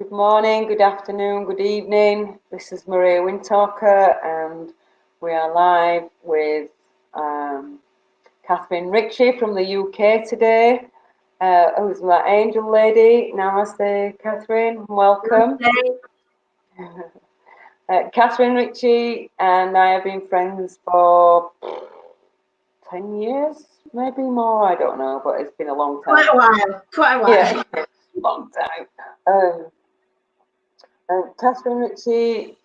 Good morning, good afternoon, good evening. This is Maria Windtalker, and we are live with Catherine Ritchie from the UK today. Who's my angel lady? Namaste, Catherine. Welcome. Catherine Ritchie and I have been friends for 10 years, maybe more. I don't know, but it's been a long time. Quite a while. Yeah, long time. Catherine Ritchie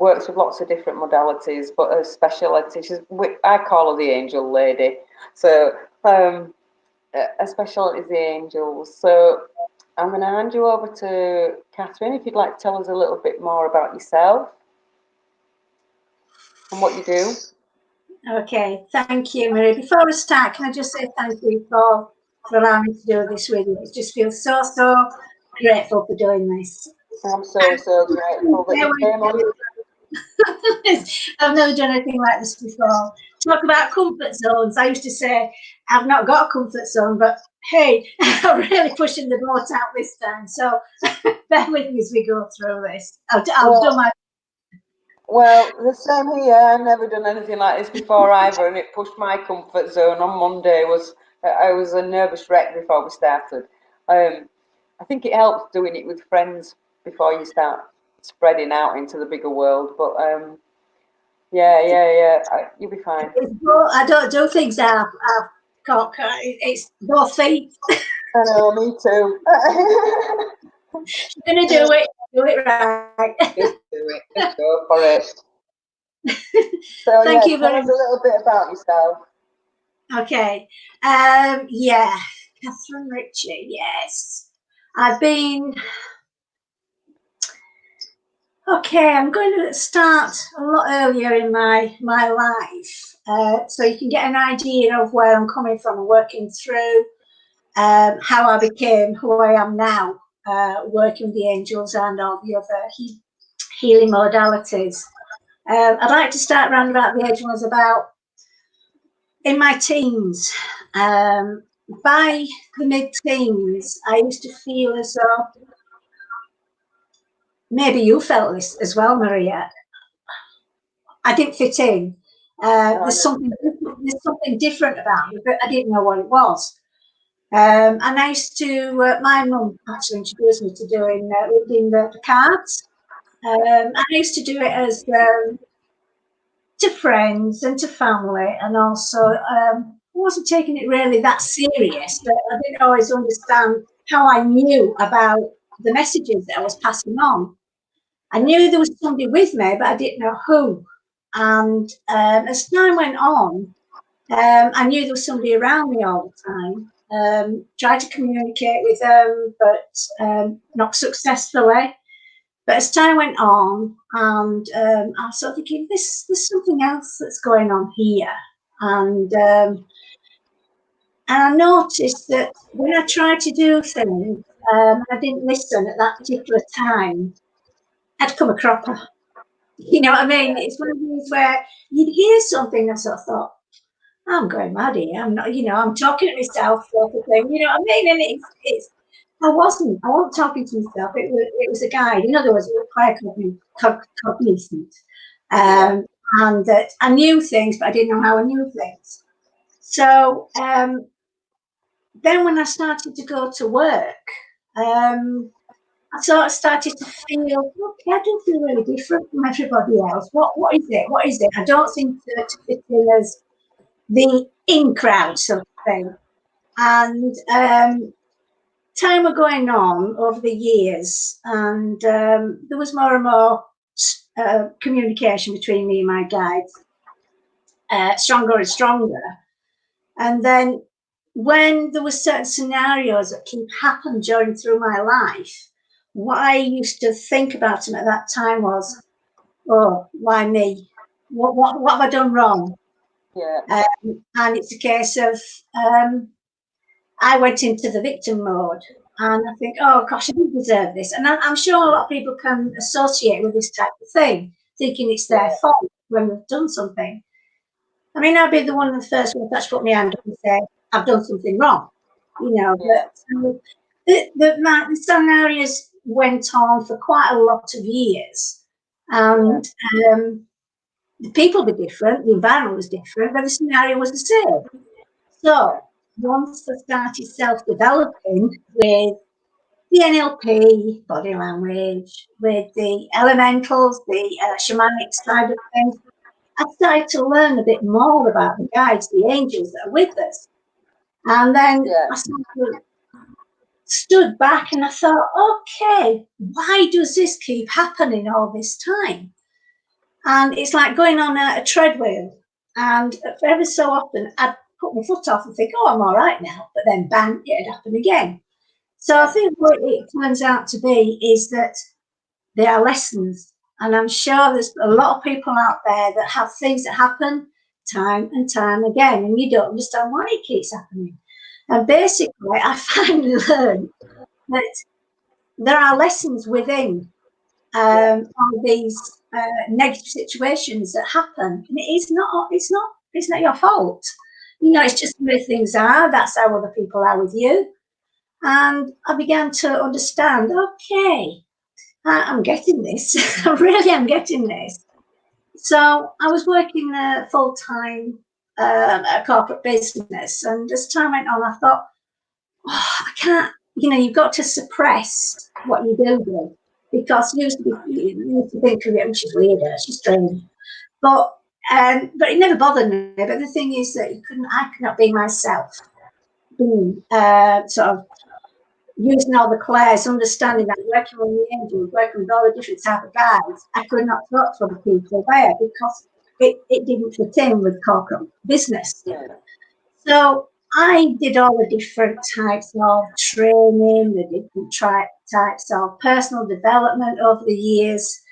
works with lots of different modalities, but her speciality, I call her the angel lady. So her speciality is the angels. So I'm going to hand you over to Catherine if you'd like to tell us a little bit more about yourself and what you do. Okay, thank you, Maria. Before we start, can I just say thank you for allowing me to do this with you. I just feel so grateful for doing this. I'm so grateful that you came on. I've never done anything like this before. Talk about comfort zones. I used to say I've not got a comfort zone, but hey, I'm really pushing the boat out this time. So bear with me as we go through this. I'll do my. Well, the same here. I've never done anything like this before either, and it pushed my comfort zone on Monday. I was a nervous wreck before we started. I think it helps doing it with friends before you start spreading out into the bigger world. But you'll be fine. I don't do things out of cock. It's both feet. I know, me too. You're gonna do it right. Just do it. Just go for it. So Thank you tell very us a little bit about yourself. Okay. Catherine Ritchie. Yes, I've been. Okay, I'm going to start a lot earlier in my life, so you can get an idea of where I'm coming from and working through how I became who I am now, working with the angels and all the other healing modalities. I'd like to start around about the age when I was about in my teens. By the mid-teens, I used to feel as though maybe you felt this as well, Maria. I didn't fit in. There's something different about me, but I didn't know what it was. And I used to, my mum actually introduced me to doing reading the cards. And I used to do it as to friends and to family, and also I wasn't taking it really that serious. But I didn't always understand how I knew about the messages that I was passing on. I knew there was somebody with me, but I didn't know who. And as time went on, I knew there was somebody around me all the time. Tried to communicate with them, but not successfully. But as time went on, and I was sort of thinking, there's something else that's going on here. And I noticed that when I tried to do things, I didn't listen at that particular time, I'd come a cropper. You know what I mean? It's one of these where you'd hear something and sort of thought, I'm going mad here. I'm not, I'm talking to myself sort of thing. You know what I mean? And I wasn't talking to myself. It was a guide. In other words, it was quite cognizant. And that I knew things, but I didn't know how I knew things. So then when I started to go to work, I sort of started to feel, okay, I do feel really different from everybody else. What is it? What is it? I don't seem to fit in as the in crowd sort of thing. And time were going on over the years, and there was more and more communication between me and my guides, stronger and stronger. And then when there were certain scenarios that keep happening during through my life, what I used to think about them at that time was, oh, why me? What have I done wrong? Yeah. And it's a case of I went into the victim mode, and I think, oh gosh, I didn't deserve this. And I'm sure a lot of people can associate with this type of thing, thinking it's their fault when they've done something. I mean, I'd be the one of the first ones that's put my hand up and say, I've done something wrong, But the scenarios went on for quite a lot of years. And the people were different, the environment was different, but the scenario was the same. So once I started self-developing with the NLP, body language, with the elementals, the shamanic side of things, I started to learn a bit more about the guides, the angels that are with us. And then I sort of stood back and I thought, okay, why does this keep happening all this time? And it's like going on a treadmill. And ever so often I'd put my foot off and think, oh, I'm all right now. But then bang, it'd happen again. So I think what it turns out to be is that there are lessons. And I'm sure there's a lot of people out there that have things that happen time and time again, and you don't understand why it keeps happening. And basically, I finally learned that there are lessons within all these negative situations that happen, and it's not your fault. You know, it's just the way things are. That's how other people are with you. And I began to understand. Okay, I'm getting this. I really am getting this. So I was working full time a corporate business, and as time went on, I thought, oh, I can't. You know, you've got to suppress what you do because you used to think of it, she's weird, she's strange, but it never bothered me. But the thing is that I could not be myself. Being sort of using all the clairs, understanding that working with the angels, working with all the different type of guys, I could not talk to other people there because it didn't fit in with corporate business. Yeah. So I did all the different types of training, the different types of personal development over the years,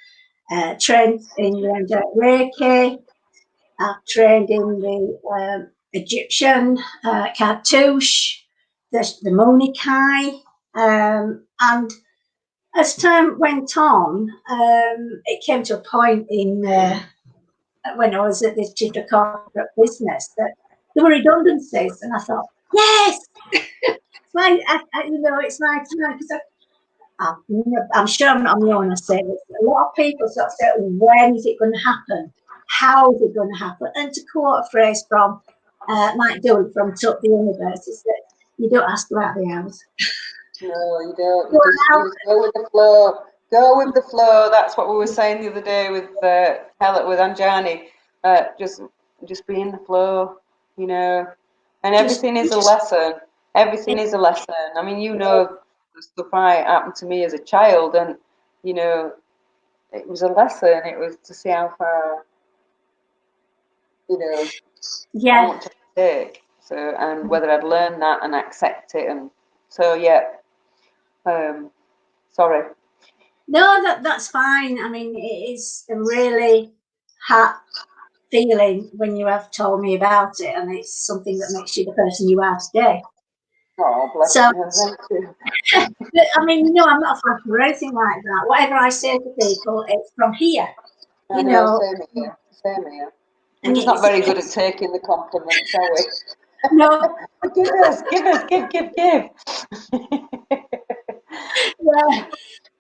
trained in the Angelic Reiki, I've trained in the Egyptian cartouche, the Monikai, and as time went on, it came to a point in when I was at this particular corporate business that there were redundancies, and I thought, yes, it's my, it's my time because I'm sure I'm not the only one to say this. A lot of people sort of say, when is it going to happen? How is it going to happen? And to quote a phrase from Mike Dillon from Tuck the Universe is that you don't ask about the hours. No, you don't. You just go with the flow. Go with the flow. That's what we were saying the other day with Anjani. Just be in the flow, you know. And everything is a lesson. Everything is a lesson. I mean, you know, the stuff happened to me as a child, and you know, it was a lesson. It was to see how far, you know, how much I could take. So, and whether I'd learn that and accept it, and so yeah. Sorry. No, that's fine. I mean, it is a really hot feeling when you have told me about it, and it's something that makes you the person you are today. Oh, bless you. Thank you. But, I mean, I'm not flapping or anything like that. Whatever I say to people, it's from here. I know, same here. Same here. We're just not very good at taking the compliments, are we? No. give.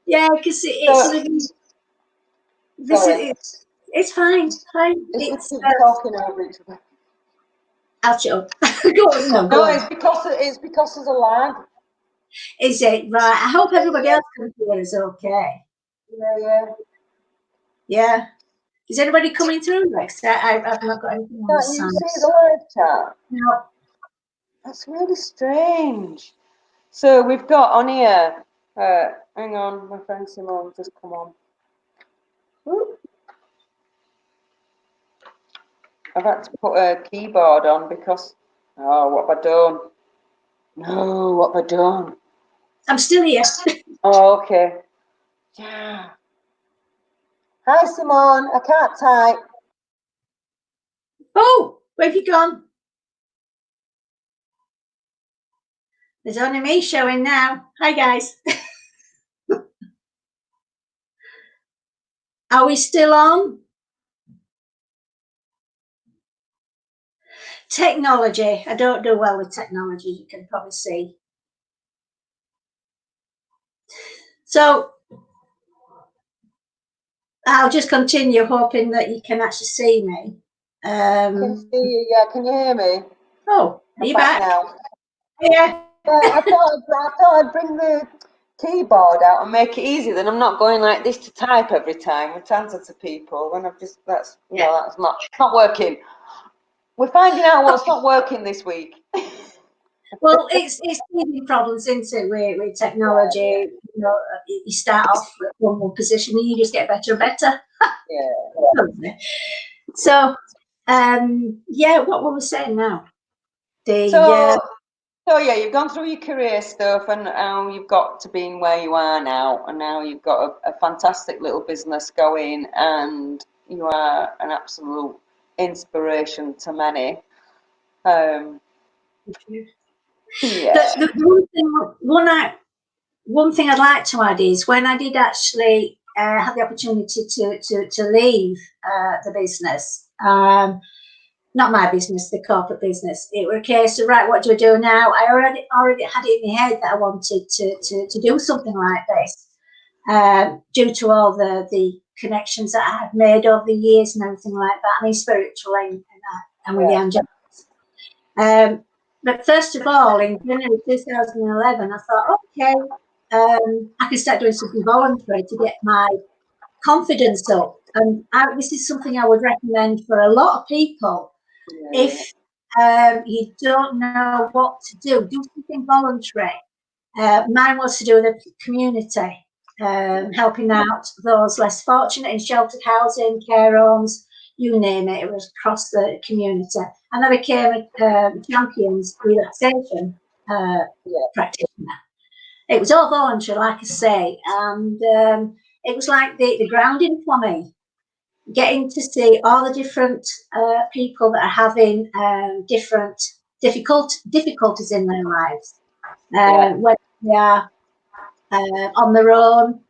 Yeah, because it's fine. It's we keep talking over each other. I'll shut up. Go on. It's because there's a lag. Is it? Right. I hope everybody else can hear us okay. Yeah. Is anybody coming through, Rex? I've not got anything on the side. Can't you see the live chat? No. That's really strange. So we've got on here, hang on, my friend Simone, just come on. Ooh. I've had to put a keyboard on because, what have I done? No, what have I done? I'm still here. Oh, okay. Yeah. Hi, Simone. I can't type. Oh, where have you gone? There's only me showing now. Hi, guys. Are we still on? Technology. I don't do well with technology, you can probably see. So I'll just continue hoping that you can actually see me. I can see you, yeah. Can you hear me? Oh, are you back? Now. Yeah. I thought I'd bring the keyboard out and make it easy. Then I'm not going like this to type every time and answer to people. When I've just that's not working. We're finding out what's not working this week. Well, it's teething problems, isn't it, with technology? Yeah. You know, you start off at one position and you just get better and better. Yeah. So, yeah, what were we saying now? So yeah, you've gone through your career stuff and now you've got to being where you are now, and now you've got a fantastic little business going, and you are an absolute inspiration to many. Yeah, the one thing I'd like to add is when I did actually have the opportunity to leave the business, not my business, the corporate business, it was a case of, right, what do I do now? I already had it in my head that I wanted to do something like this, due to all the connections that I had made over the years and everything like that. I mean, spiritually and with the Angelic. But first of all, in January 2011, I thought, okay, I can start doing something voluntary to get my confidence up. And this is something I would recommend for a lot of people. If you don't know what to do something voluntary. Mine was to do with the community, helping out those less fortunate in sheltered housing, care homes, you name it. It was across the community. And I became a champion's relaxation practitioner. It was all voluntary, like I say, and it was like the grounding for me, getting to see all the different people that are having different difficulties in their lives, whether they are on their own,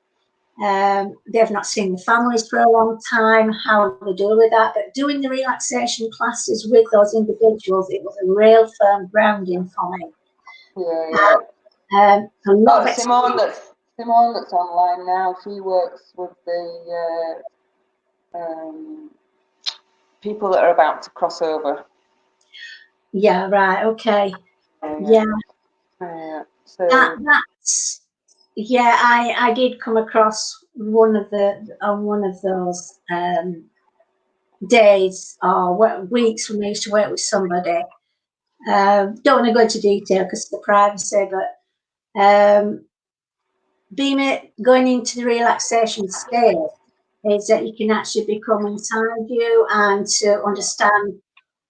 they've not seen the families for a long time, how they deal with that. But doing the relaxation classes with those individuals, it was a real firm grounding for me. A lot of Simone that's online now. She works with the people that are about to cross over. Yeah, right, okay. Yeah. So that's I did come across one of those days or weeks when I used to work with somebody. Don't want to go into detail because of the privacy, but going into the relaxation state is that you can actually become inside you and to understand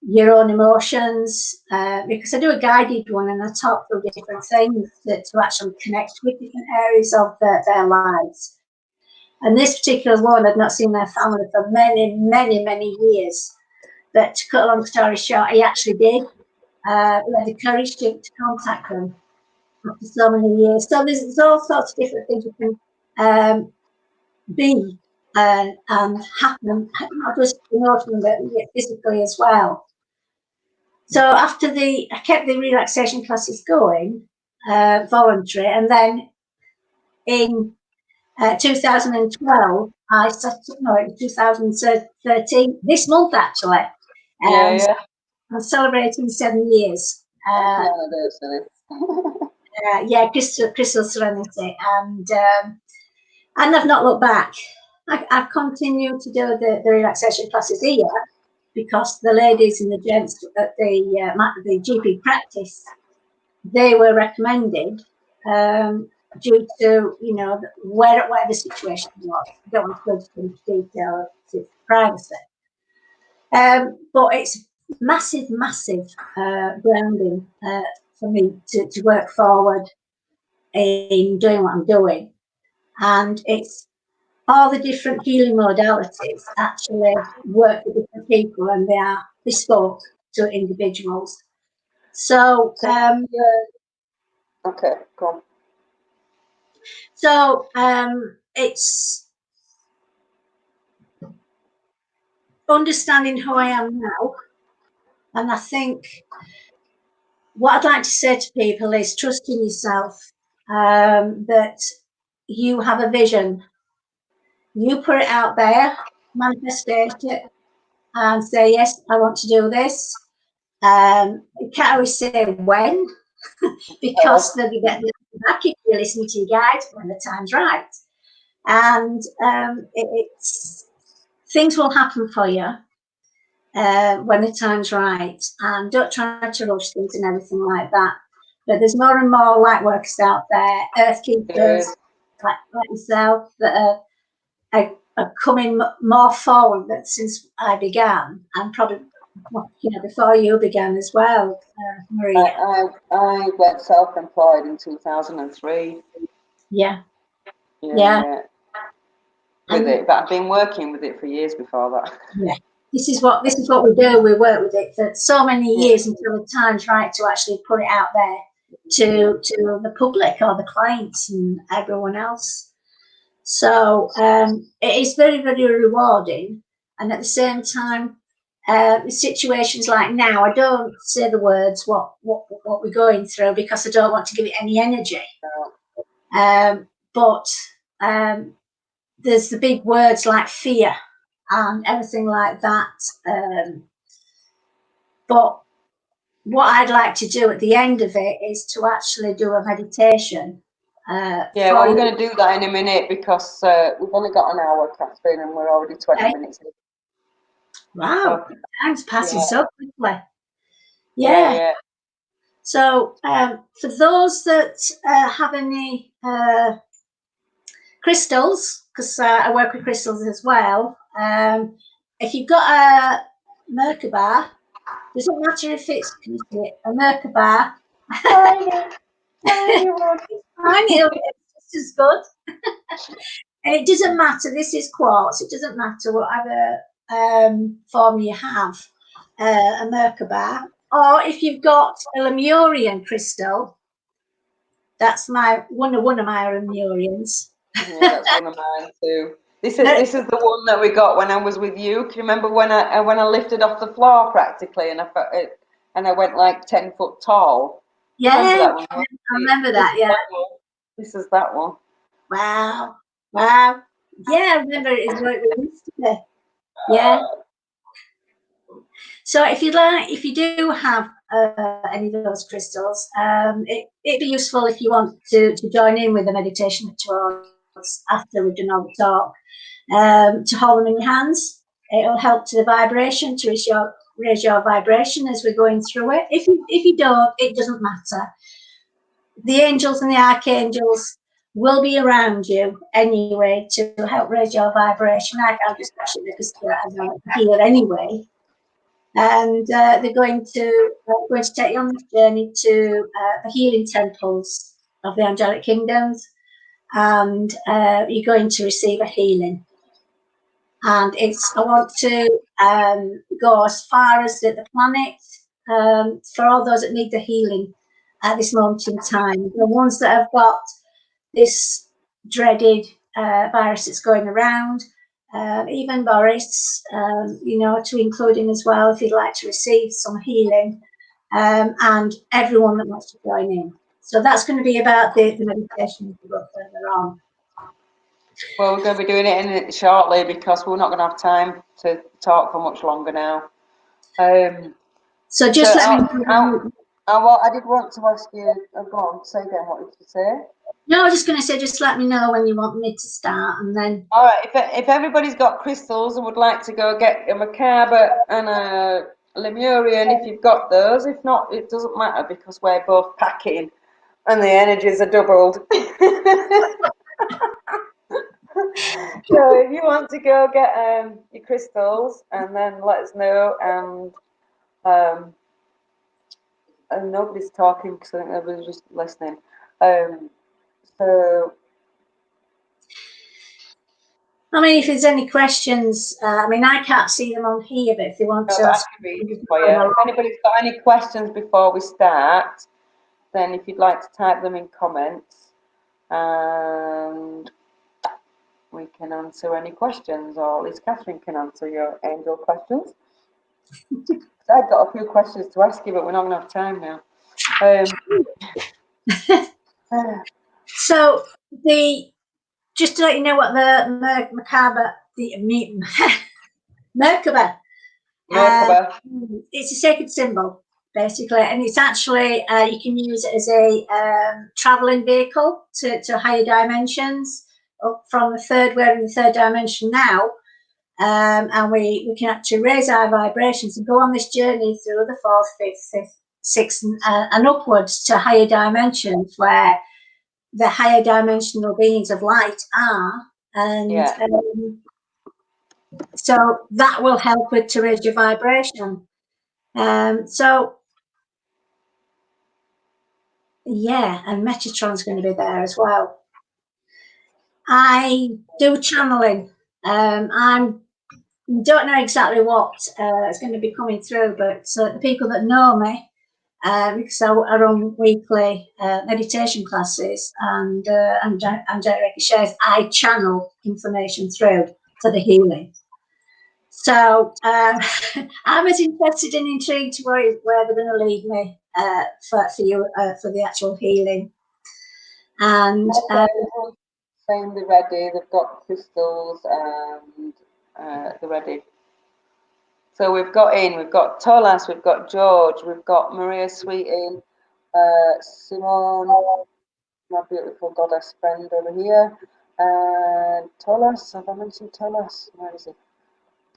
your own emotions, because I do a guided one and I talk through different things to actually connect with different areas of their lives. And this particular one had not seen their family for many, many, many years. But to cut a long story short, he actually did. He had the courage to contact them after so many years. So there's all sorts of different things you can be and happen, not just emotionally, but physically as well. So after I kept the relaxation classes going, voluntary, and then in 2012, I set up, no, in 2013, this month actually, I'm celebrating 7 years. Crystal Serenity, and I've not looked back. I've continued to do the relaxation classes here because the ladies and the gents at the GP practice, they were recommended due to, where the situation was. I don't want to go into too much detail, it's privacy. But it's massive, massive grounding for me to work forward in doing what I'm doing. And it's all the different healing modalities actually work with different people and they are bespoke to individuals. So, okay, cool. So it's understanding who I am now. And I think what I'd like to say to people is trust in yourself, that you have a vision. You put it out there, manifest it, and say, yes, I want to do this. You can't always say when, because then you get the back if you listen to your guide when the time's right. And it's things will happen for you when the time's right. And don't try to rush things and everything like that. But there's more and more light workers out there, earth keepers like yourself, that are coming more forward since I began, and probably before you began as well, Maria. I went self-employed in 2003. Yeah. With it, but I've been working with it for years before that. Yeah. This is what we do. We work with it for so many years until the time's right to actually put it out there to the public or the clients and everyone else. So it is very, very rewarding. And at the same time, situations like now, I don't say the words what we're going through because I don't want to give it any energy. But there's the big words like fear and everything like that. But what I'd like to do at the end of it is to actually do a meditation. Well, we're going to do that in a minute because we've only got an hour, Catherine, and we're already 20 minutes in. Wow, time's passing so quickly. So for those that have any crystals, because I work with crystals as well, if you've got a Merkaba, doesn't matter if it's a Merkaba. Tiny one. It's just as good. And it doesn't matter, this is quartz, it doesn't matter whatever form you have, a Merkaba. Or if you've got a Lemurian crystal, that's one of my Lemurians. Yeah, that's one of mine too. This is the one that we got when I was with you. Can you remember when I lifted off the floor practically and I went like 10 foot tall? Yeah, I remember that. Yeah, this is that one. Wow. Yeah, I remember it is what it used to be. Yeah. So if you do have any of those crystals, it'd be useful if you want to join in with the meditation rituals after we've done all the talk, to hold them in your hands. It'll help to the vibration, to raise your vibration as we're going through it. If you don't, it doesn't matter. The angels and the archangels will be around you anyway to help raise your vibration. I'll just actually because I'm here anyway. And they're going to take you on this journey to the healing temples of the angelic kingdoms, and you're going to receive a healing. And I want to go as far as the planet for all those that need the healing at this moment in time. The ones that have got this dreaded virus that's going around, even Boris, to include him as well if you'd like to receive some healing, and everyone that wants to join in. So that's going to be about the meditation as we go further on. Well, we're going to be doing it in it shortly because we're not going to have time to talk for much longer now. So just let me know. I did want to ask you, go on, say again, what did you say? No, I was just going to say, just let me know when you want me to start, and then. All right, if everybody's got crystals and would like to go get a macabre and a Lemurian, if you've got those. If not, it doesn't matter because we're both packing and the energies are doubled. So if you want to go get your crystals and then let us know, and nobody's talking because I think everybody's just listening. So I mean, if there's any questions, I can't see them on here, but if they want to ask, if anybody's got any questions before we start, then if you'd like to type them in comments, and we can answer any questions, or at least Catherine can answer your angel questions. I've got a few questions to ask you, but we're not going to have time now. So the just to let you know what the Merkaba. Merkaba. It's a sacred symbol, basically, and it's actually you can use it as a traveling vehicle to higher dimensions. Up from the third, we're in the third dimension now, and we can actually raise our vibrations and go on this journey through the fourth, fifth, sixth, and upwards to higher dimensions where the higher dimensional beings of light are, and so that will help with to raise your vibration. So yeah, and Metatron's going to be there as well. I do channeling. I don't know exactly what is going to be coming through, but the people that know me, because I run weekly meditation classes and Angelic shares, I channel information through for the healing. So I'm as interested and intrigued where they're going to lead me for you for the actual healing. And saying they're ready. They've got crystals and they're ready. So we've got Tolas, we've got George, we've got Maria Sweeting, Simone, my beautiful goddess friend over here, and Tolas. Have I mentioned Tolas? Where is it?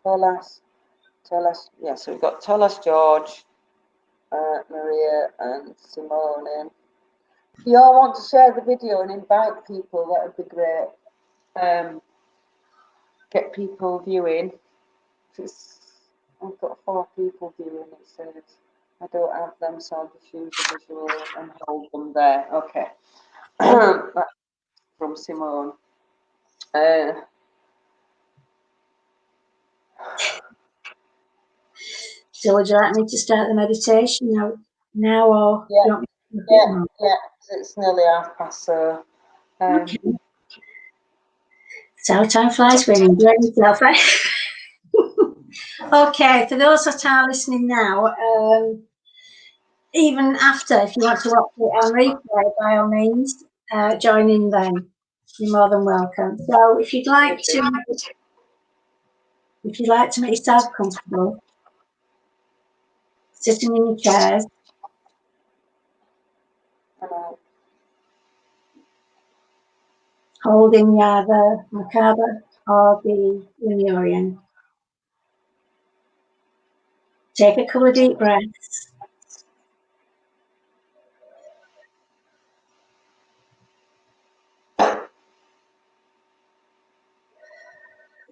Tolas. Yeah, so we've got Tolas, George, Maria, and Simone. If you all want to share the video and invite people, that would be great. Get people viewing. I've got 4 people viewing, it says. I don't have them, so I'll just use the visual and hold them there. Okay. That's from Simone. So would you like me to start the meditation now or yeah, do you want me to yeah, it's nearly past, so okay. So time flies when you enjoy yourself, right? Okay, for those that are listening now, even after, if you want to watch it on replay, by all means, join in then. You're more than welcome. So if you'd like to make yourself comfortable, sitting in your chairs, holding either Merkaba or the Lemurian. Take a couple of deep breaths.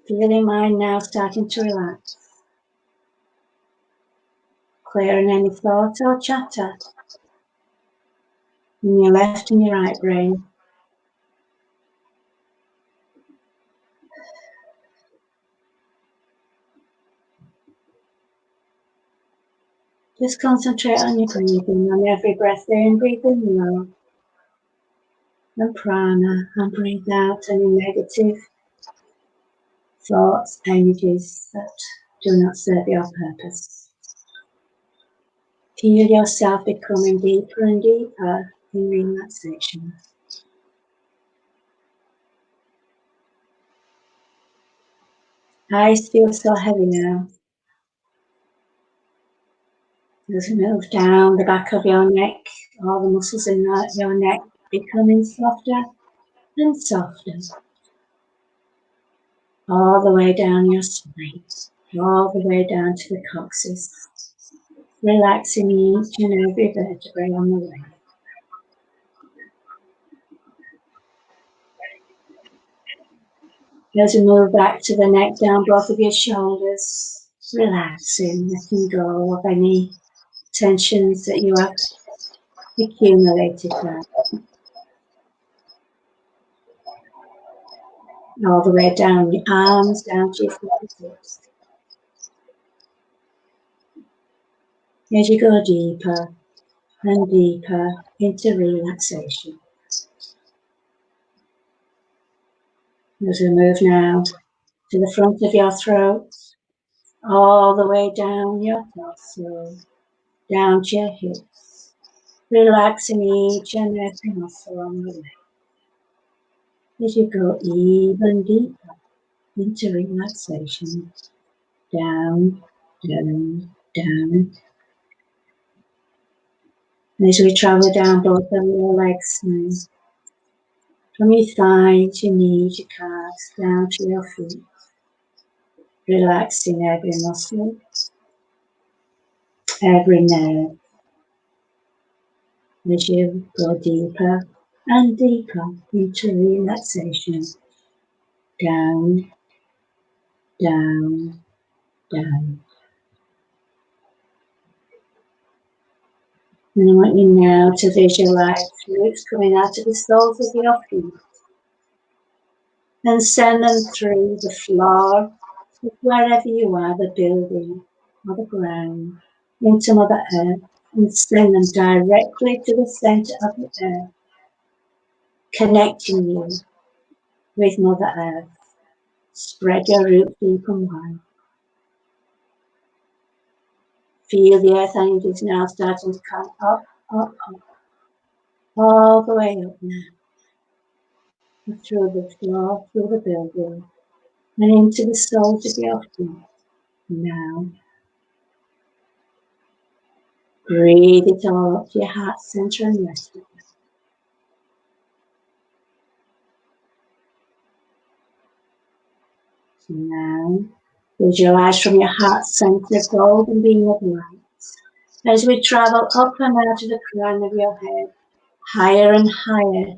Feel your mind now starting to relax. Clearing any thought or chatter in your left and your right brain. Just concentrate on your breathing, on every breath in, breathe in low. And prana, and breathe out any negative thoughts, energies that do not serve your purpose. Feel yourself becoming deeper and deeper in relaxation. Eyes feel so heavy now. As you move down the back of your neck, all the muscles in your neck becoming softer and softer. All the way down your spine, all the way down to the coccyx, relaxing each and every vertebrae on the way. As you move back to the neck, down both of your shoulders, relaxing, letting go of any tensions that you have accumulated there. All the way down your arms, down to your fingertips. As you go deeper and deeper into relaxation. As we move now to the front of your throat, all the way down your torso, down to your hips, relaxing each and every muscle on the way. as you go even deeper into relaxation, down, down, down. And as we travel down both of your legs now, from your thighs, your knees, your calves, down to your feet, relaxing every muscle, every nerve, as you go deeper and deeper into relaxation, down, down, down. And I want you now to visualize roots coming out of the soles of your feet and send them through the floor of wherever you are, the building or the ground, into Mother Earth, and send them directly to the center of the earth, connecting you with Mother Earth. Spread your roots deep and wide. Feel the earth energies now starting to come up, up, up, all the way up now, through the floor, through the building, and into the soles of your feet. Now, breathe it all up to your heart center and rest it. So now, visualize from your heart center a golden beam of light as we travel up and out of the crown of your head, higher and higher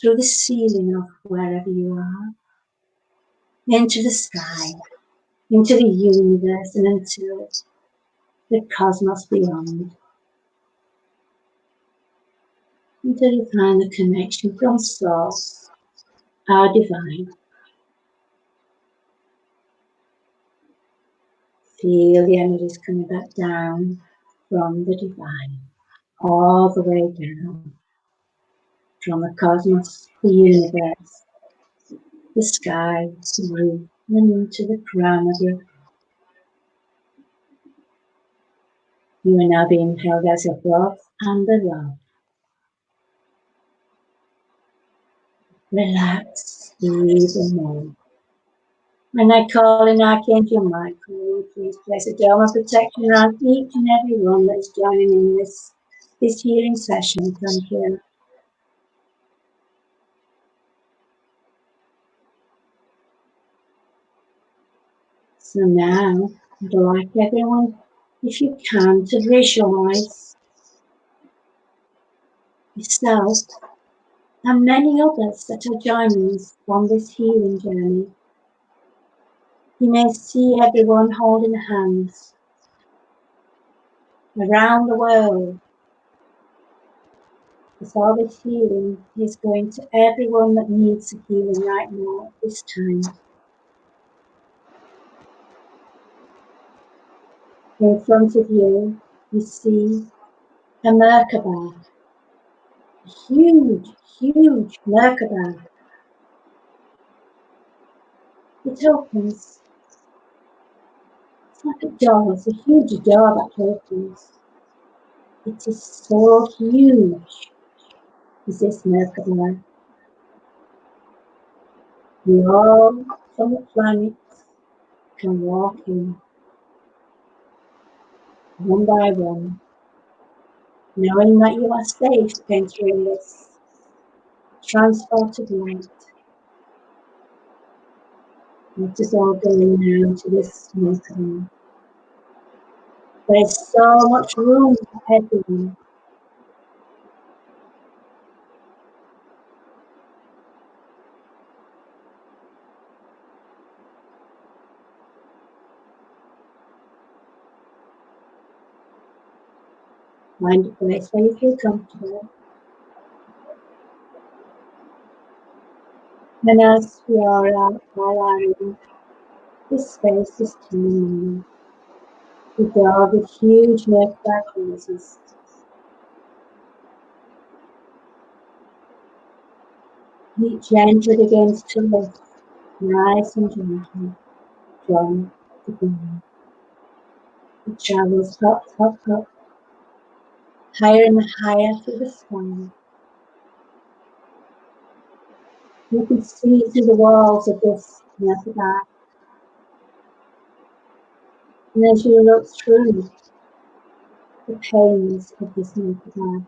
through the ceiling of wherever you are, into the sky, into the universe, and into the cosmos beyond, until you find the connection from Source, our divine. Feel the energies coming back down from the divine, all the way down, from the cosmos, the universe, the sky, the roof, and into the crown of your head. You are now being held as above and below. Relax even more. When I call in Archangel Michael, please place a dome of protection around each and every one that is joining in this healing session. Thank you. So now, I'd like everyone, if you can, to visualize yourself and many others that are joining us on this healing journey. You may see everyone holding hands around the world, as all this healing is going to everyone that needs a healing right now at this time. In front of you, you see a Merkaba, a huge, huge Merkaba. It opens. It's like a door, it's a huge door that opens. It is so huge, is this Merkaba. We all from the planet can walk in, one by one, knowing that you are safe entering this transported light. Let us all go in now to this Merkaba. There is so much room for everyone. Find a place where you feel comfortable. And as we are in this space, this time, we go with huge Merkaba closes. Each entry begins to lift, nice and gently, from the ground. It travels up, up, up, higher and higher through the sky. You can see through the walls of this Merkaba. And as you look through the panes of this Merkaba,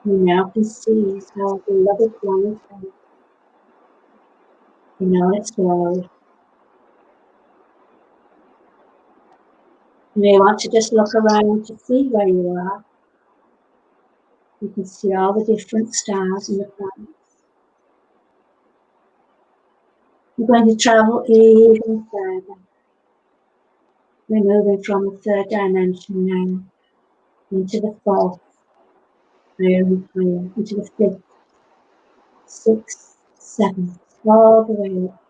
you now can see how beloved one is there. You know its glory. You may want to just look around to see where you are. You can see all the different stars and the planets. You're going to travel even further. We're moving from the third dimension now into the fourth, higher and higher, into the fifth, sixth, seventh, all the way up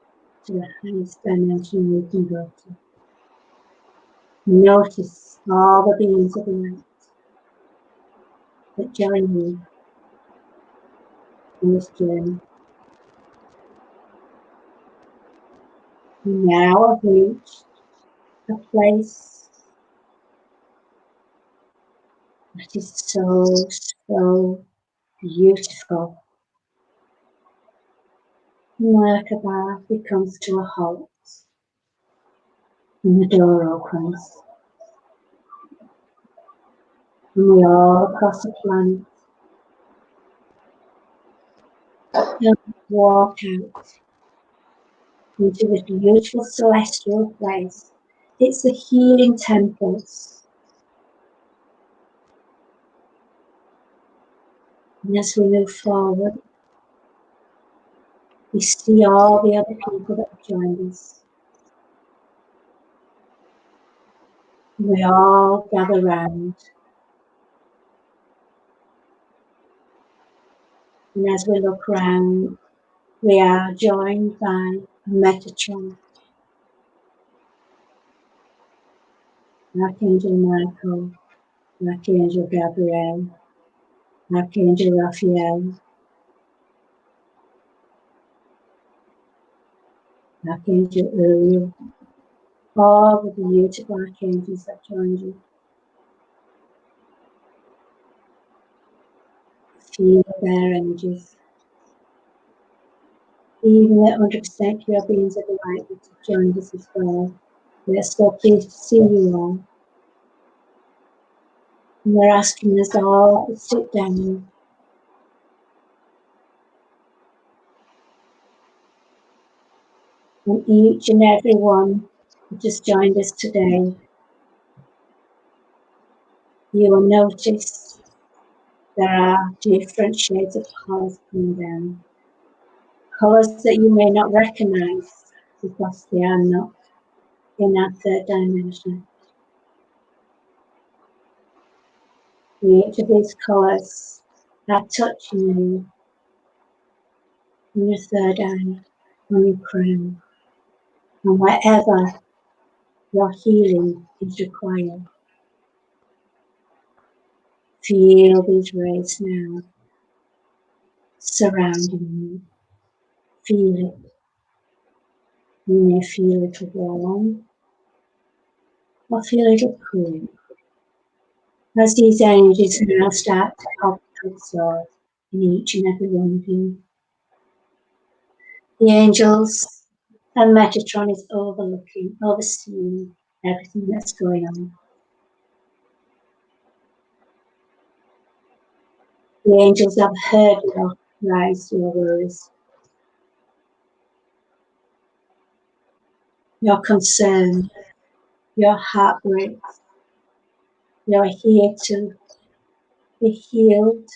to the highest dimension you can go to. Notice all the beings of light that join you in this journey. You now have reached a place that is so beautiful. Merkaba becomes to a halt, and the door opens, and we all across the planet walk out into this beautiful celestial place. It's the healing temples. And as we move forward, we see all the other people that have joined us. We all gather round. And as we look round, we are joined by Metatron, Archangel Michael, Archangel Gabriel, Archangel Raphael, Archangel Uriel, all the beautiful archangels that joined you. Feel their energies. Even the 100% pure beings of the light that have joined us as well. We are so pleased to see you all. And we're asking us all to sit down. And each and every one that has joined us today, you will notice there are different shades of colours coming down. Colours that you may not recognise because they are not in our third dimension. Each of these colours are touching you in your third eye, on your crown, and wherever your healing is required. Feel these rays now surrounding you. Feel it. You may feel it warm or feel it cool. As these energies now start to help absorb in each and every one of you. The angels and Metatron is overseeing everything that's going on. The angels have heard your cries, your worries, your concern, your heartbreaks. You're here to be healed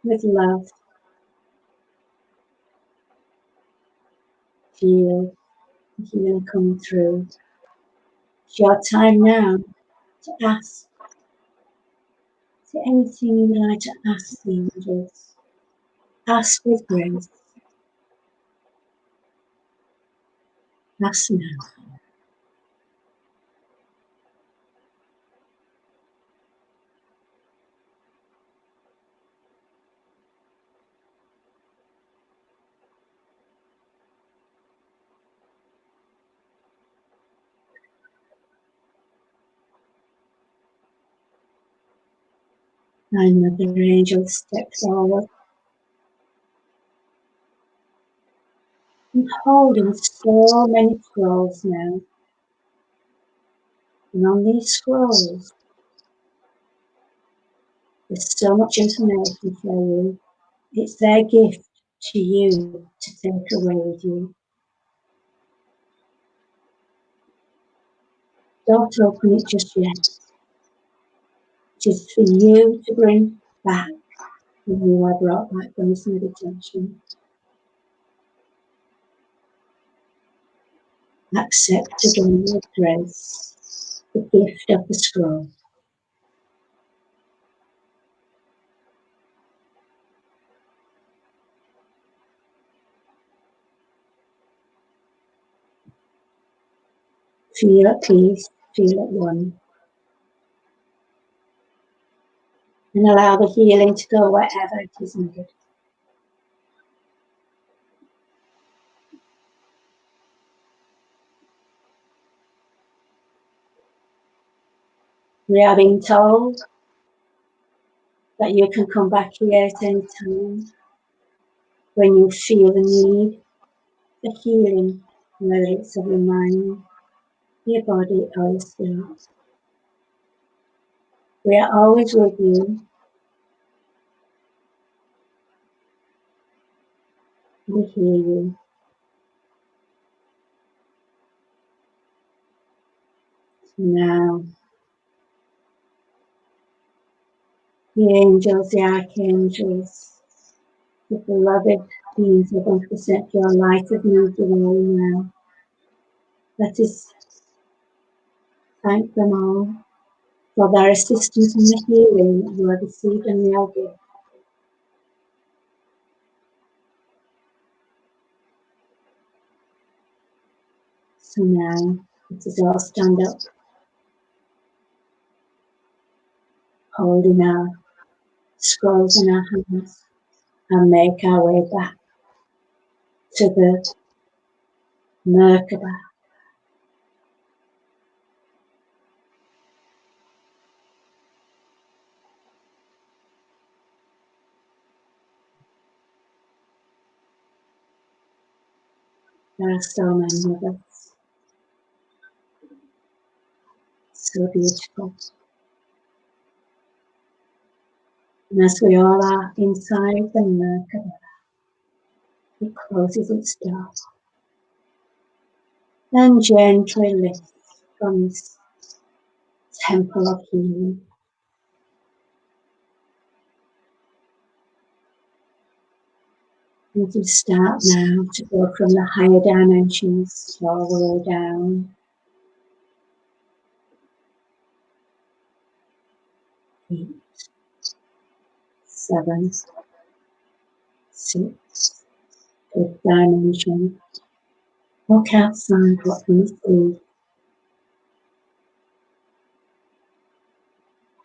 with love. Feel the healing coming through. It's your time now to ask. Is there anything you'd like to ask the angels? Ask with grace. Ask now. Another angel step forward. I'm holding so many scrolls now. And on these scrolls, there's so much information for you. It's their gift to you to take away with you. Don't open it just yet. It is for you to bring back when you are brought back from this meditation. Accept again with grace the gift of the scroll. Feel at peace, feel at one. And allow the healing to go wherever it is needed. We are being told that you can come back here at any time when you feel the need, the healing, whether it's of your mind, your body, or your spirit. We are always with you. We hear you. Now, the angels, the archangels, the beloved beings of 100% pure light have moved away now. Let us thank them all for their assistance in the healing that you have received and we all give. So now, let us all stand up, holding our scrolls in our hands, and make our way back to the Merkaba. There are so many of us. So beautiful. And as we all are inside the Merkaba, it closes its door and gently lifts from this temple of healing. And we start now to go from the higher dimensions all the way down. 8, 7, 6, 5th dimension. Look outside what we see.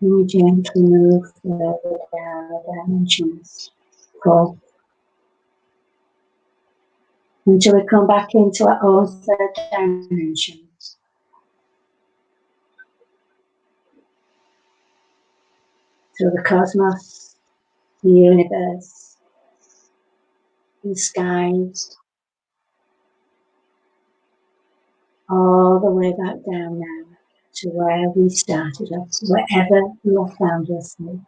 And we gently move further down the dimensions. 4. Until we come back into our own 3rd dimension. Through the cosmos, the universe, the skies, all the way back down now to where we started off, wherever you have found yourself.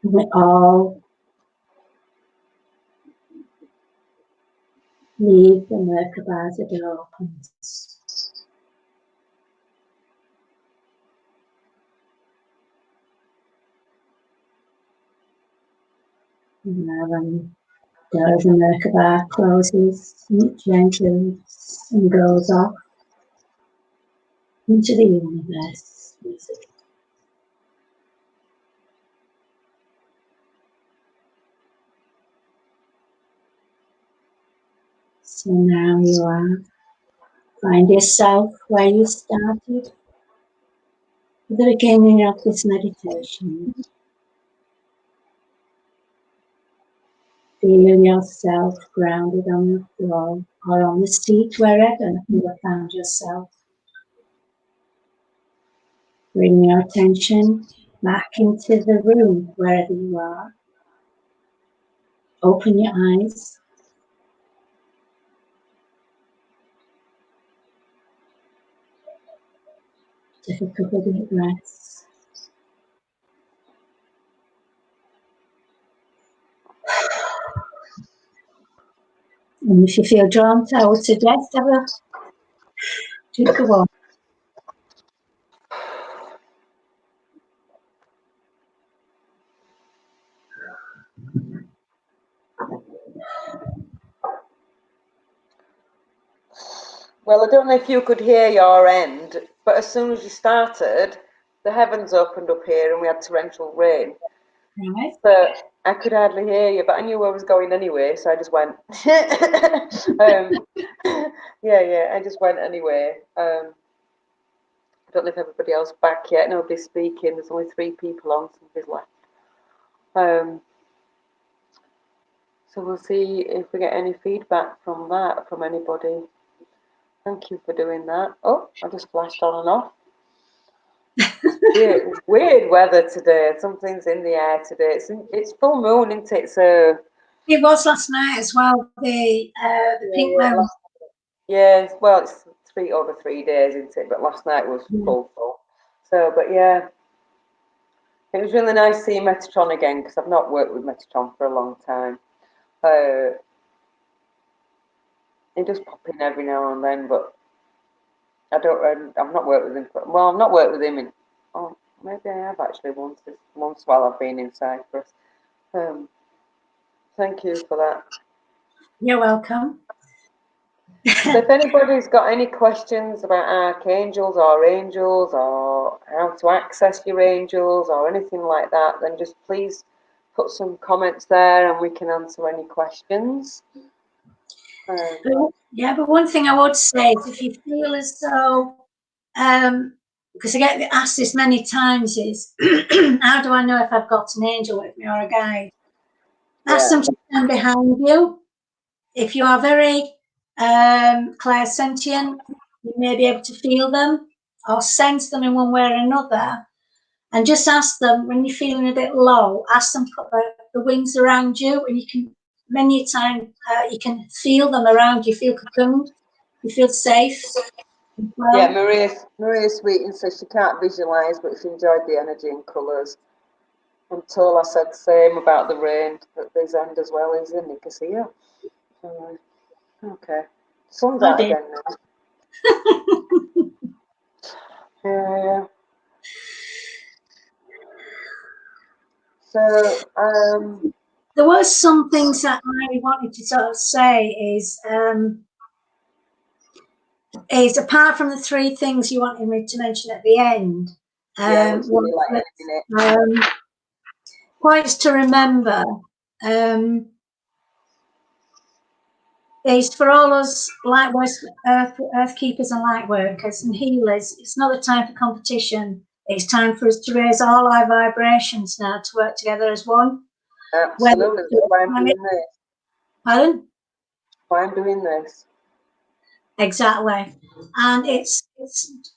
And we all leave the Merkaba as the door opens. And now when the door of the Merkaba closes, and it gently lifts and goes off into the universe. So now you are, find yourself where you started at the beginning of this meditation. Feel yourself grounded on the floor or on the seat, wherever you have found yourself. Bring your attention back into the room, wherever you are. Open your eyes. Take a couple of deep breaths. And if you feel drawn to, I would suggest have a drink of water. Well, I don't know if you could hear your end, but as soon as you started, the heavens opened up here and we had torrential rain. Right. So I could hardly hear you, but I knew where I was going anyway, so I just went. Yeah, I just went anyway. I don't know if everybody else back yet. Nobody's speaking. There's only 3 people on. Somebody's left. So we'll see if we get any feedback from that from anybody. Thank you for doing that. Oh, I just flashed on and off. Weird weather today. Something's in the air today. It's full moon, isn't it? So it was last night as well. The pink moon. Yeah, well, it's over 3 days, isn't it? But last night was full. So, but yeah, it was really nice seeing Metatron again because I've not worked with Metatron for a long time. He does pop in every now and then, but I've not worked with him. I've not worked with him in. Oh, maybe I have actually once while I've been in Cyprus. Thank you for that. You're welcome. So if anybody's got any questions about archangels or angels or how to access your angels or anything like that, then just please put some comments there and we can answer any questions. Yeah, but one thing I would say is if you feel as though, because I get asked this many times, is how do I know if I've got an angel with me or a guide? Ask them to stand behind you. If you are very clairsentient, you may be able to feel them or sense them in one way or another. And just ask them when you're feeling a bit low, ask them to put the wings around you, and you can many times you can feel them around you. Feel cocooned, you feel safe. Well. Yeah, Maria Sweeten says she can't visualise, but she enjoyed the energy and colours. And Tola said the same about the rain at this end as well, is in Nicosia. Okay. Sun's out again now. Yeah. So, there were some things that I wanted to sort of say is apart from the 3 things you wanted me to mention at the end, points to remember is for all us light workers, earth keepers and light workers and healers, it's not a time for competition. It's time for us to raise all our vibrations now to work together as one. Absolutely. That's why I'm doing this. Pardon? Why I'm doing this. Exactly. And it's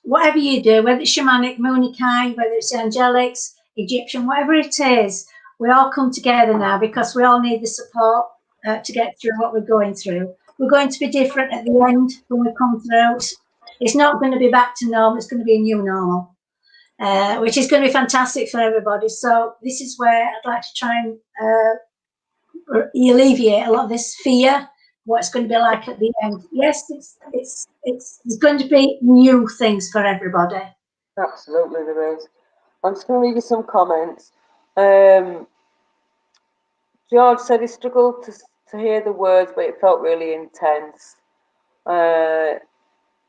whatever you do, whether it's shamanic, Moonikai, whether it's angelics, Egyptian, whatever it is, we all come together now because we all need the support to get through what we're going through. We're going to be different at the end when we come through. It's not going to be back to normal. It's going to be a new normal, which is going to be fantastic for everybody. So this is where I'd like to try and alleviate a lot of this fear, what it's going to be like at the end. Yes, it's there's going to be new things for everybody. Absolutely, there is. I'm just going to read you some comments. George said he struggled to hear the words, but it felt really intense.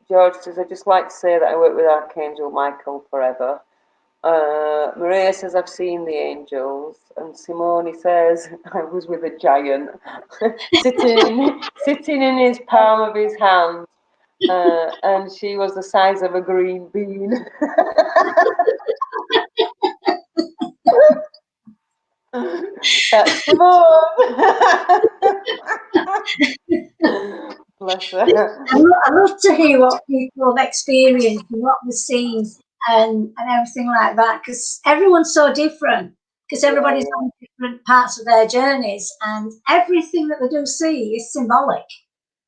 George says, I'd just like to say that I work with Archangel Michael forever. Maria says, I've seen the angels. And Simone says, I was with a giant sitting in his palm of his hand. And she was the size of a green bean. That's Simone. Bless her. I love to hear what people have experienced and what they've seen and everything like that, because everyone's so different. because everybody's on different parts of their journeys, and everything that they do see is symbolic.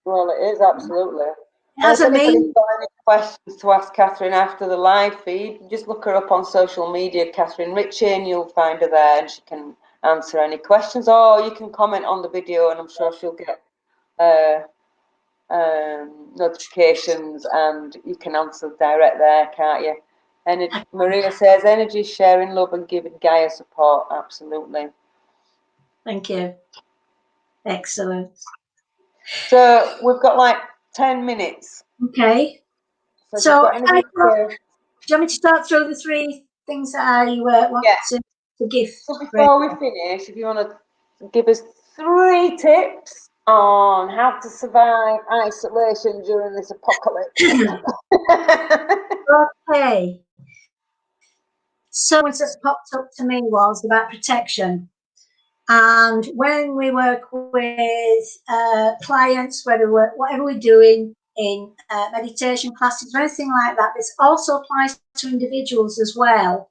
Well, it is, absolutely. It If doesn't anybody's mean got any questions to ask Catherine after the live feed, just look her up on social media, Catherine Ritchie, and you'll find her there, and she can answer any questions, or you can comment on the video, and I'm sure she'll get notifications, and you can answer direct there, can't you? And Maria says, energy sharing, love, and giving Gaia support. Absolutely. Thank you. Excellent. So we've got like 10 minutes. Okay. So do you want me to start through the 3 things that I want to give? So before we finish, if you want to give us 3 tips on how to survive isolation during this apocalypse. Okay. So one that popped up to me was about protection. And when we work with clients, whatever we're doing in meditation classes or anything like that, this also applies to individuals as well,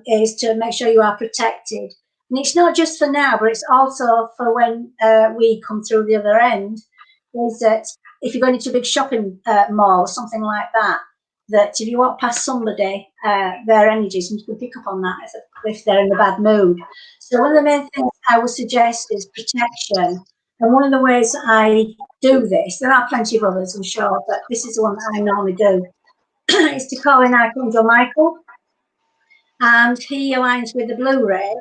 is to make sure you are protected. And it's not just for now, but it's also for when we come through the other end, is that if you're going into a big shopping mall or something like that, that if you walk past somebody, their energies, and you can pick up on that if they're in a bad mood. So one of the main things I would suggest is protection. And one of the ways I do this, there are plenty of others, I'm sure, but this is the one that I normally do, is to call in Archangel Michael. And he aligns with the blue ray,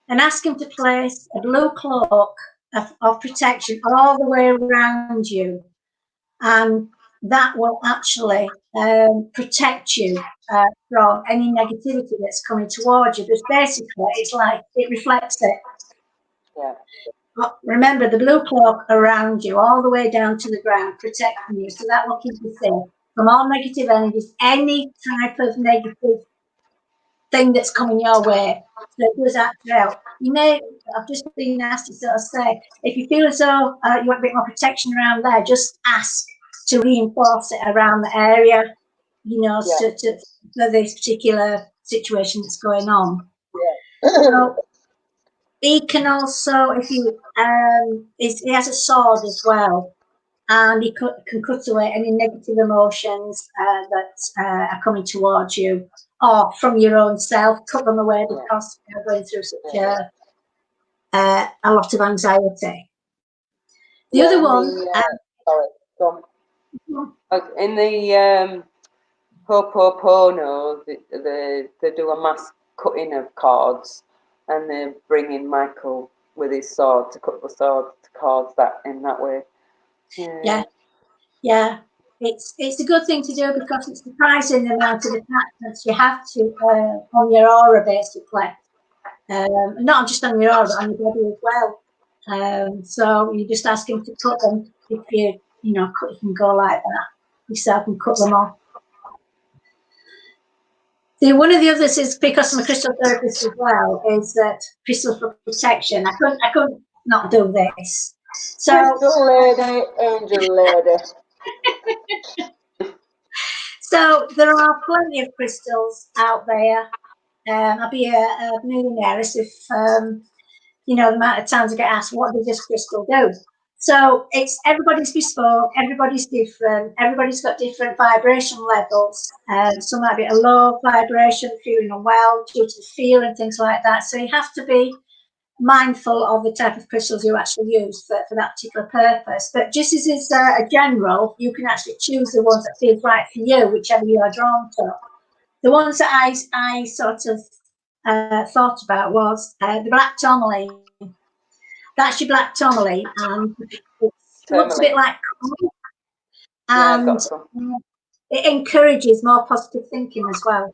and ask him to place a blue cloak of protection all the way around you. And that will actually protect you from any negativity that's coming towards you. Because basically, it's like it reflects it. Yeah. But remember, the blue cloak around you, all the way down to the ground, protecting you. So that will keep you safe from all negative energies, any type of negative thing that's coming your way. So it does act out. You may, I've just been asked to sort of say, if you feel as though you want a bit more protection around there, just ask to reinforce it around the area, you know, for this particular situation that's going on. Yeah. So he can also, if you, he has a sword as well, and he can cut away any negative emotions that are coming towards you, or from your own self, cut them away because you're going through such a lot of anxiety. The other one, sorry, go on. In the Ho'oponopono, they do a mass cutting of cords, and they bring in Michael with his sword to cut the cords that in that way. Yeah. It's a good thing to do because it's surprising the amount of attachments you have to on your aura, basically. Not just on your aura, but on your body as well. So you just ask him to cut them. If you can go like that yourself and cut them off. One of the others is, because I'm a crystal therapist as well, is that crystals for protection. I couldn't not do this. So, crystal lady, angel lady. So there are plenty of crystals out there. I'll be a millionaire if the amount of times I get asked, what does this crystal do? So everybody's bespoke, everybody's different, everybody's got different vibration levels. Some might be a low vibration, feeling unwell due to fear and things like that. So you have to be mindful of the type of crystals you actually use for that particular purpose. But just as is a general, you can actually choose the ones that feel right for you, whichever you are drawn to. The ones that I sort of thought about was the black tourmaline. That's your black tourmaline, and it looks a bit like coal, and it encourages more positive thinking as well.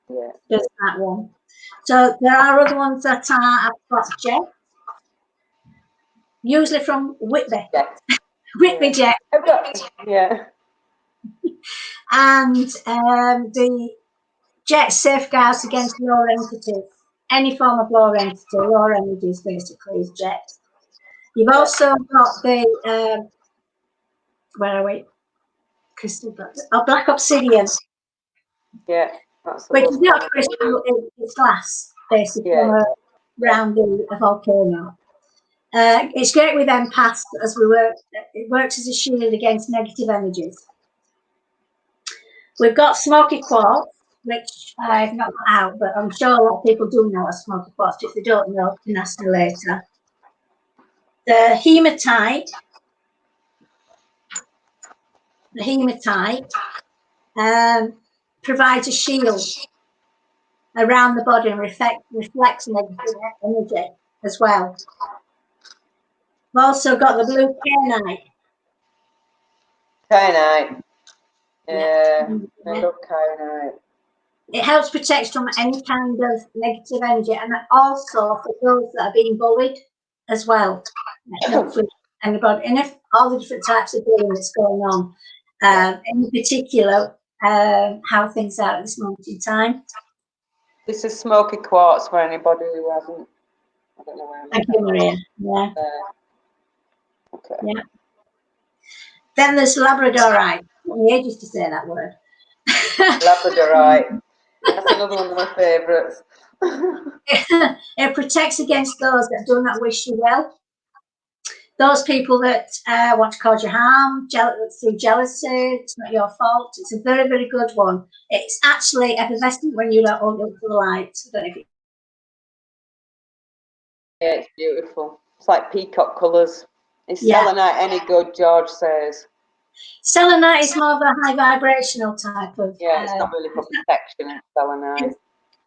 Yeah, just that one. So there are other ones that I've got jet, usually from Whitby. Whitby jet. Yeah. And the jet safeguards against low entities. Any form of low entity, low energies basically is jet. You've also got the where are we? Crystal black obsidian. Yeah, that's which is not crystal, it's glass. basically Yeah. around the volcano. It's great with empaths as it works as a shield against negative energies. We've got smoky quartz, which I've not got out, but I'm sure a lot of people do know what smoky quartz. If they don't know, you can ask me later. The hematite provides a shield around the body and reflects negative energy as well. We've also got the blue kyanite. Kyanite. Yeah, I love kyanite. It helps protect from any kind of negative energy, and also for those that are being bullied as well. Anybody, and if all the different types of bullying that's going on, in particular, how things are at this moment in time. This is smoky quartz for anybody who hasn't. I don't know where I'm. Thank you, Maria. Yeah. Okay. Yeah. Then there's labradorite. It took me ages to say that word. Labradorite. That's another one of my favourites. It protects against those that do not wish you well. Those people that want to cause you harm, through jealousy, it's not your fault. It's a very, very good one. It's actually effervescent when you don't hold it to the light. I don't know if you... Yeah, it's beautiful. It's like peacock colours. Is Yeah. selenite any good, George says? Selenite is more of a high vibrational type of... Yeah, it's not really for protection, it's selenite.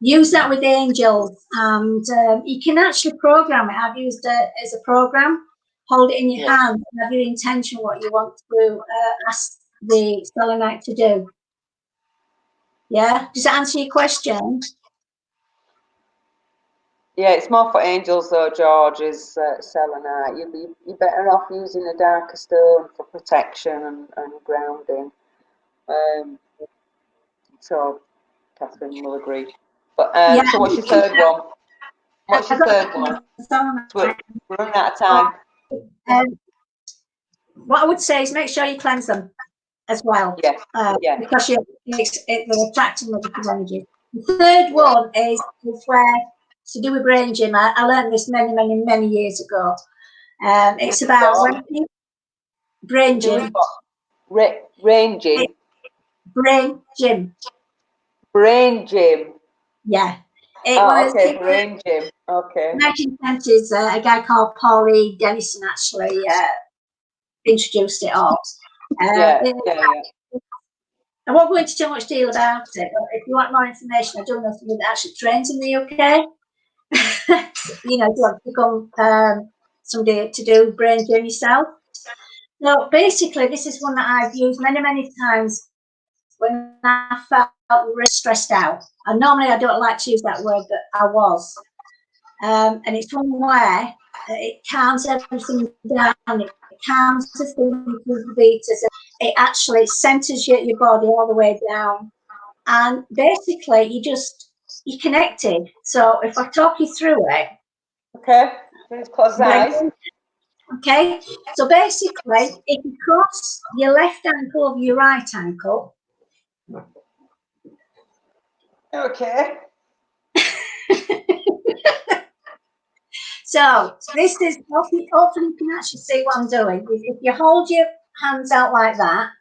Use that with angels, and you can actually program it. I've used it as a program. Hold it in your hand and have your intention what you want to ask the selenite to do. Yeah, does that answer your question? Yeah, it's more for angels though, George, is selenite. You're better off using a darker stone for protection and grounding. So Catherine will agree. But yeah. so what's your third one? What's your third one? We're running out of time. What I would say is make sure you cleanse them as well. Yeah. Because they're attracting negative energy. The third one is where to do with brain gym. I learned this many, many, many years ago. It's about brain gym. Ranging. Brain gym. Brain gym. Yeah. Okay, brain gym. Okay. 1920s, a guy called Paulie Dennison actually introduced it all. I won't go into too much deal about it, but if you want more information, I don't know somebody that actually trains in the UK. You know, if you want to become somebody to do brain gym yourself. So basically, this is one that I've used many, many times when I felt really stressed out. And normally I don't like to use that word, but I was. And it's one where it calms everything down. It calms the things with the beaters. It actually centers your body all the way down. And basically, you're connected. So if I talk you through it. Okay, please close your eyes. Okay, so basically, if you cross your left ankle over your right ankle. Okay. So this is, hopefully you can actually see what I'm doing. If you hold your hands out like that,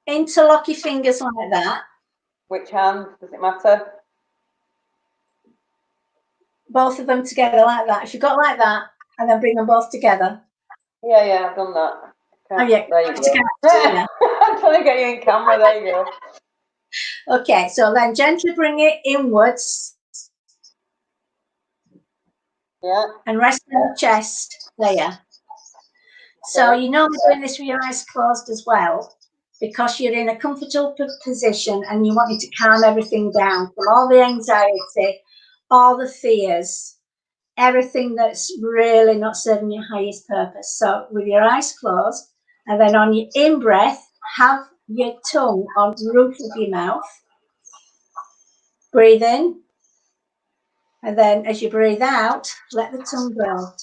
interlock your fingers like that. Which hand? Does it matter? Both of them together like that. If you got like that, and then bring them both together. Yeah, I've done that. Oh, yeah. There you go. I'm trying to get you in camera. There you go. Okay, so then gently bring it inwards. Yeah. And rest on your chest there. So you know we're doing this with your eyes closed as well, because you're in a comfortable position and you want you to calm everything down from all the anxiety, all the fears, everything that's really not serving your highest purpose. So with your eyes closed, and then on your in-breath, have your tongue on the roof of your mouth. Breathe in. And then as you breathe out, let the tongue go.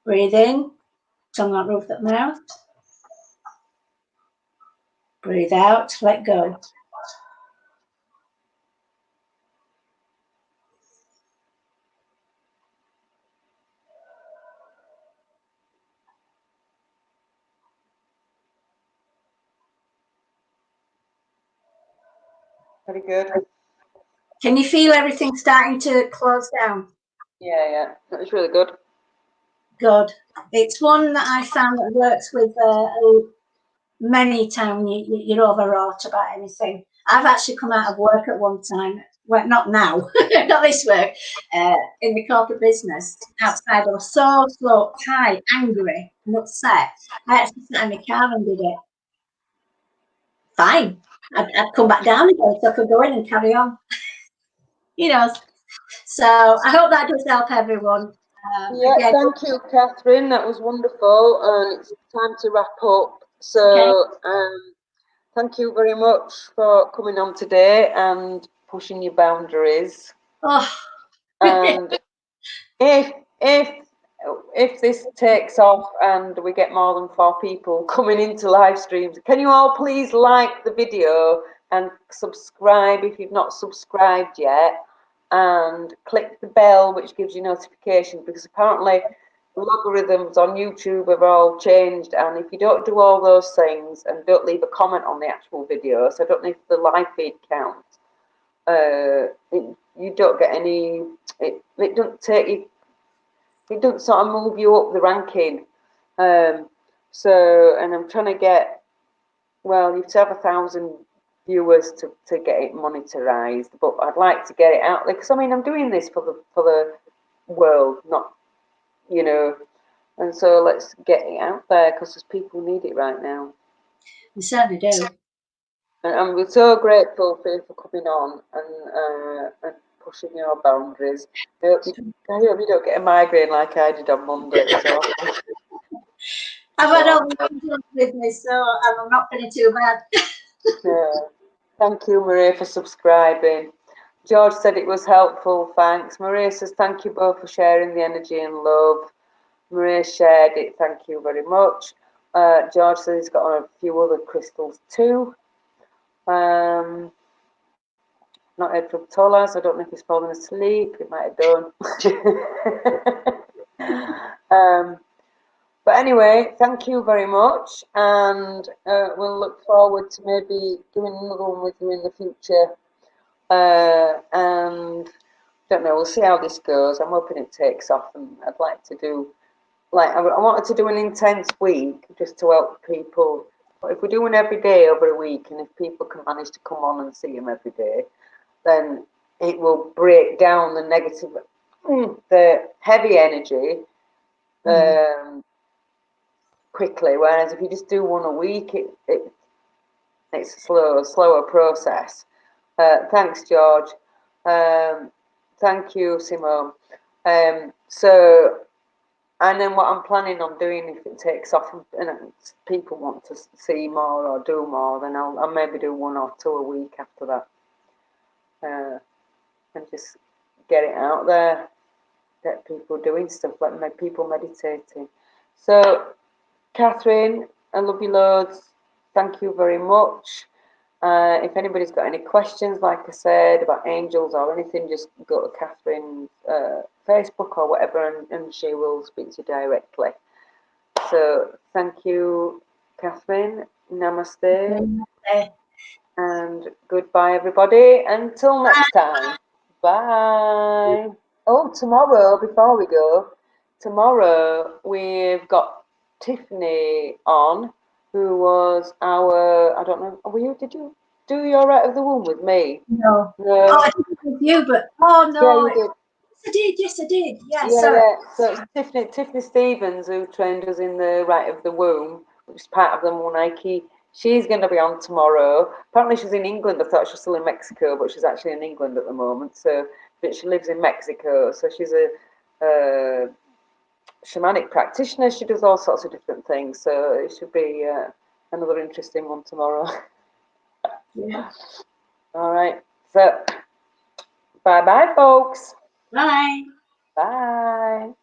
Breathe in, tongue on the roof of the mouth. Breathe out, let go. Very good. Can you feel everything starting to close down? Yeah, that was really good. Good. It's one that I found that works with many times you're overwrought about anything. I've actually come out of work at one time. Well, not now, not this work. In the corporate business, outside, I was so tired, angry, and upset. I actually sat in the car and did it. Fine. I'd come back down again so I could go in and carry on. So I hope that does help everyone. Yeah, thank you, Catherine. That was wonderful. And it's time to wrap up. So, thank you very much for coming on today and pushing your boundaries. Oh. And if this takes off and we get more than 4 people coming into live streams, can you all please like the video and subscribe if you've not subscribed yet, and click the bell which gives you notifications, because apparently the logarithms on YouTube have all changed, and if you don't do all those things and don't leave a comment on the actual video, so I don't know if the live feed counts, you don't get any, it doesn't take you, it doesn't sort of move you up the ranking. So, and I'm trying to get, well, you have to have 1,000 viewers to get it monetized, but I'd like to get it out there, because I mean, I'm doing this for the world, not, and so let's get it out there, because people need it right now. We certainly do. And we're so grateful for you for coming on and pushing your boundaries. I hope you don't get a migraine like I did on Monday. So. I've had all with me, so I'm not feeling too bad. Yeah. Thank you, Maria, for subscribing. George said it was helpful, thanks. Maria says, thank you both for sharing the energy and love. Maria shared it, thank you very much. George says he's got a few other crystals too. Not heard from Tolas. I don't know if he's fallen asleep. He might have done. But anyway, thank you very much, and we'll look forward to maybe doing another one with you in the future. And don't know. We'll see how this goes. I'm hoping it takes off, and I'd like to do, I wanted to do an intense week just to help people. But if we do one every day over a week, and if people can manage to come on and see them every day, then it will break down the negative, the heavy energy quickly. Whereas if you just do one a week, it's a slower process. Thanks, George. Thank you, Simone. So, and then what I'm planning on doing, if it takes off and people want to see more or do more, then I'll maybe do 1 or 2 a week after that. And just get it out there, get people doing stuff, like people meditating. So, Catherine, I love you loads. Thank you very much. If anybody's got any questions, like I said, about angels or anything, just go to Catherine's Facebook or whatever, and she will speak to you directly. So, thank you, Catherine. Namaste. And goodbye, everybody. Until next time. Bye. Oh, tomorrow, before we go, tomorrow we've got Tiffany on, who was our, I don't know, did you do your Right of the Womb with me? No. Oh, I did it with you, but, oh, no. Yeah, you did. Yes, I did. Yeah, Yeah. So it's Tiffany Stevens who trained us in the Right of the Womb, which is part of the Monaiki. She's going to be on tomorrow. Apparently she's in England. I thought she was still in Mexico, but she's actually in England at the moment. So, but she lives in Mexico. So she's a shamanic practitioner. She does all sorts of different things. So it should be another interesting one tomorrow. Yeah. All right. So bye-bye, folks. Bye. Bye.